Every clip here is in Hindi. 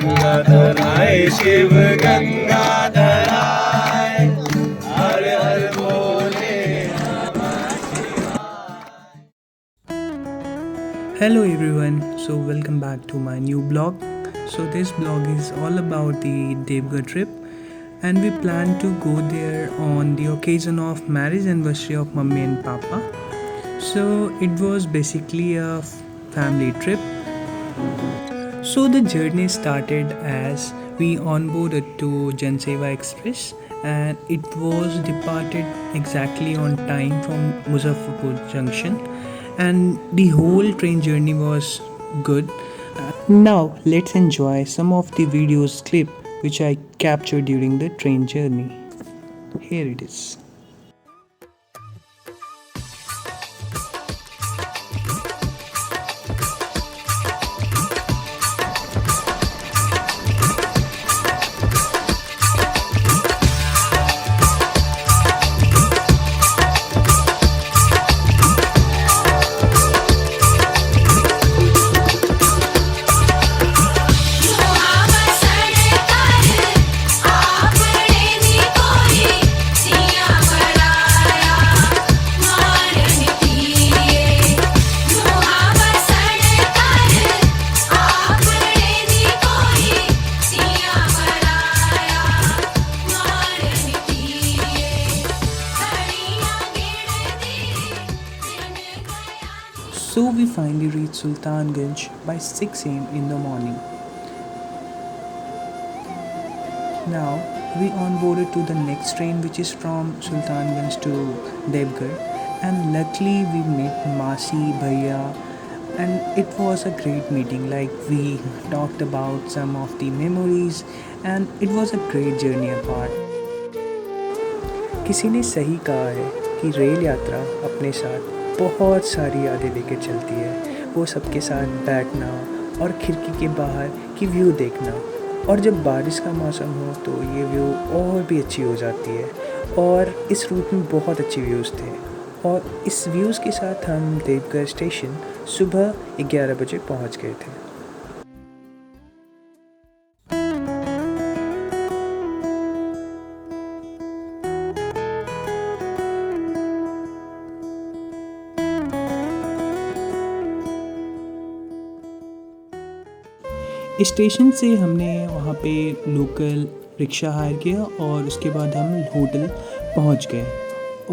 गंगाधराय शिव गंगाधराय, हर हर बोले नमः शिवाय. Hello everyone, so welcome back to my new blog. So this blog is all about the Devgarh trip, and we plan to go there on the occasion of marriage anniversary of mummy and papa. So it was basically a family trip. So the journey started as we onboarded to Janseva Express, and it was departed exactly on time from Muzaffarpur Junction, and the whole train journey was good. Now let's enjoy some of the videos clip which I captured during the train journey. Here it is. So we finally reached Sultanganj by 6 am in the morning. Now we onboarded to the next train which is from Sultanganj to Devgarh, and luckily we met Masi, Bhaiya, and it was a great meeting. Like we talked about some of the memories and it was a great journey apart. किसी ने सही कहा है कि रेल यात्रा अपने साथ बहुत सारी यादें लेकर चलती है. वो सबके साथ बैठना और खिड़की के बाहर की व्यू देखना, और जब बारिश का मौसम हो तो ये व्यू और भी अच्छी हो जाती है. और इस रूट में बहुत अच्छे व्यूज़ थे, और इस व्यूज़ के साथ हम देवघर स्टेशन सुबह 11 बजे पहुंच गए थे. स्टेशन से हमने वहाँ पे लोकल रिक्शा हायर किया और उसके बाद हम होटल पहुँच गए.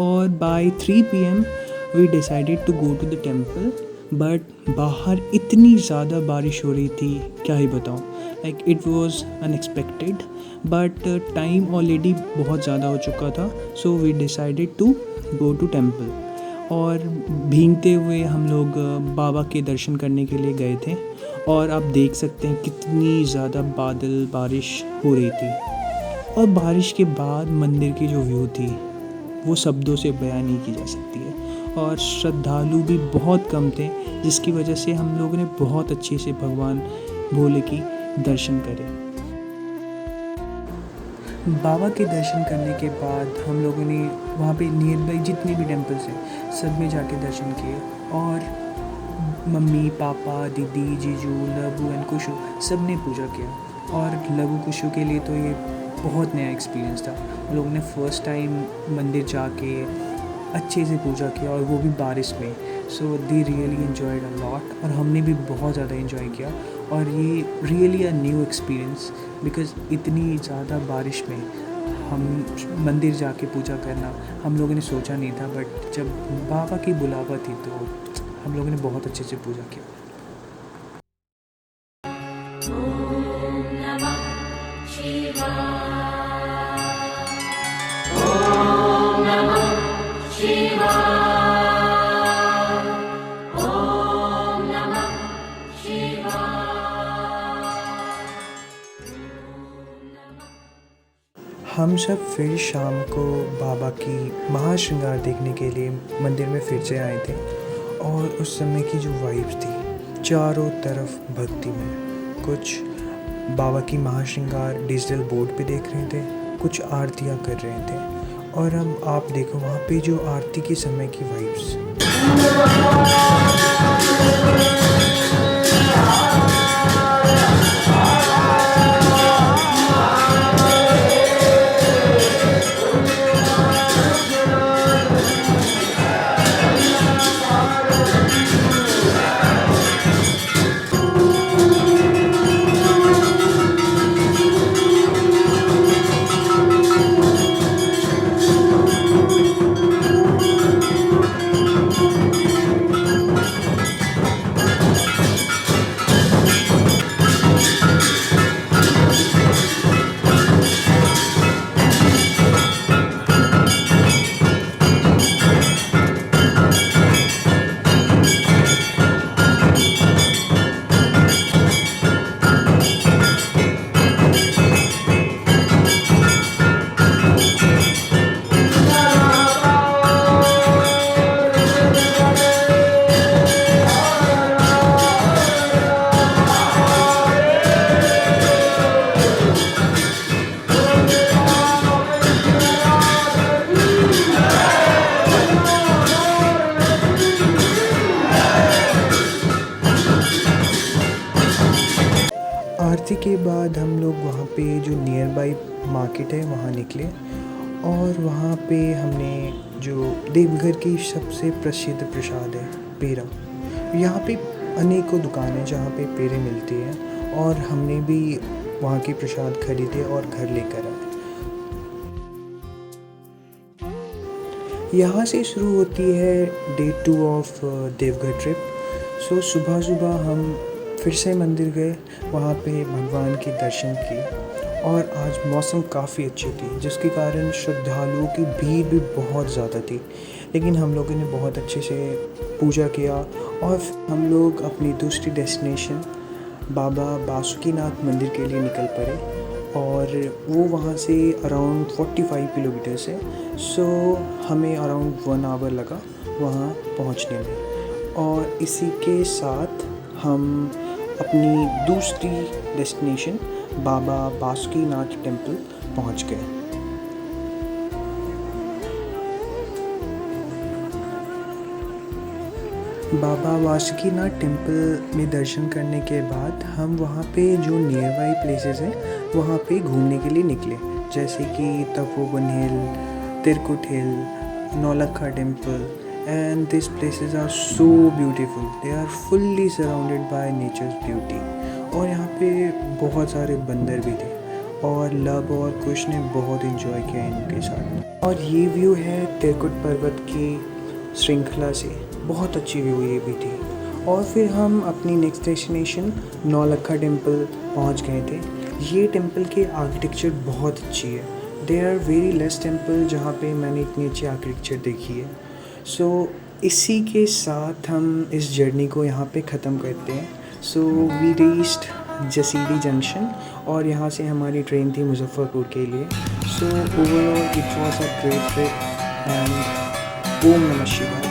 और by 3 PM we decided to go to the temple, but बाहर इतनी ज़्यादा बारिश हो रही थी, क्या ही बताऊँ. Like it was unexpected, but time already बहुत ज़्यादा हो चुका था. So we decided to go to temple, और भीगते हुए हम लोग बाबा के दर्शन करने के लिए गए थे. और आप देख सकते हैं कितनी ज़्यादा बादल बारिश हो रही थी, और बारिश के बाद मंदिर की जो व्यू थी वो शब्दों से बयान नहीं की जा सकती है. और श्रद्धालु भी बहुत कम थे, जिसकी वजह से हम लोगों ने बहुत अच्छे से भगवान भोले की दर्शन करे. बाबा के दर्शन करने के बाद हम लोगों ने वहाँ पे नियर बाई जितने भी टेम्पल्स हैं सब में जाके दर्शन किए, और मम्मी, पापा, दीदी, जीजू, लबू एंड कुशु सब ने पूजा किया. और लबू कुशु के लिए तो ये बहुत नया एक्सपीरियंस था. हम लोगों ने फ़र्स्ट टाइम मंदिर जाके अच्छे से पूजा किया, और वो भी बारिश में. So they really enjoyed a lot, और हमने भी बहुत ज़्यादा एंजॉय किया. और ये really a new experience, because इतनी ज़्यादा बारिश में हम मंदिर जाके पूजा करना हम लोगों ने सोचा नहीं था. बट जब बाबा की बुलावा थी तो हम लोगों ने बहुत अच्छे से पूजा किया. हम सब फिर शाम को बाबा की महाश्रृंगार देखने के लिए मंदिर में फिर से आए थे, और उस समय की जो वाइब्स थी चारों तरफ भक्ति में. कुछ बाबा की महाश्रृंगार डिजिटल बोर्ड पे देख रहे थे, कुछ आरतियाँ कर रहे थे, और हम आप देखो वहाँ पे जो आरती के समय की वाइब्स. आरती के बाद हम लोग वहाँ पे जो नियर बाई मार्केट है वहाँ निकले और वहाँ पे हमने जो देवघर की सबसे प्रसिद्ध प्रसाद है पेड़ा, यहाँ पे अनेकों दुकानें हैं जहाँ पे पेड़े मिलती हैं और हमने भी वहाँ के प्रसाद खरीदे और घर लेकर आए। यहाँ से शुरू होती है डे 2 ऑफ देवघर ट्रिप। सो सुबह सुबह हम फिर से मंदिर गए, वहाँ पे भगवान के दर्शन किए और आज मौसम काफ़ी अच्छी थी जिसके कारण श्रद्धालुओं की भीड़ भी बहुत ज़्यादा थी, लेकिन हम लोगों ने बहुत अच्छे से पूजा किया और हम लोग अपनी दूसरी डेस्टिनेशन बाबा बासुकीनाथ मंदिर के लिए निकल पड़े और वो वहाँ से अराउंड 45 किलोमीटर्स है। सो हमें अराउंड 1 आवर लगा वहाँ पहुँचने में और इसी के साथ हम अपनी दूसरी डेस्टिनेशन बाबा बासुकीनाथ टेम्पल पहुँच गए। बाबा बासुकीनाथ टेम्पल में दर्शन करने के बाद हम वहाँ पे जो नियर बाई प्लेसेस हैं वहाँ पे घूमने के लिए निकले, जैसे कि Tapovan hill, Trikut hill, Naulakha temple and this places are so beautiful, they are fully surrounded by nature's beauty. और यहाँ पे बहुत सारे बंदर भी थे और लव और कुश ने बहुत इन्जॉय किया इनके साथ। और ये व्यू है तिरकुट पर्वत की श्रृंखला से, बहुत अच्छी व्यू ये भी थी। और फिर हम अपनी नेक्स्ट डेस्टिनेशन नौलखा टेम्पल पहुंच गए थे। ये टेम्पल की आर्किटेक्चर बहुत अच्छी है, there are very less temple जहाँ पे मैंने इतनी अच्छी आर्किटेक्चर देखी है। सो इसी के साथ हम इस जर्नी को यहाँ पे ख़त्म करते हैं। So we reached Jasidih junction और यहाँ से हमारी ट्रेन थी मुजफ्फरपुर के लिए। So overall it was a great trip and ओम नमः शिवाय।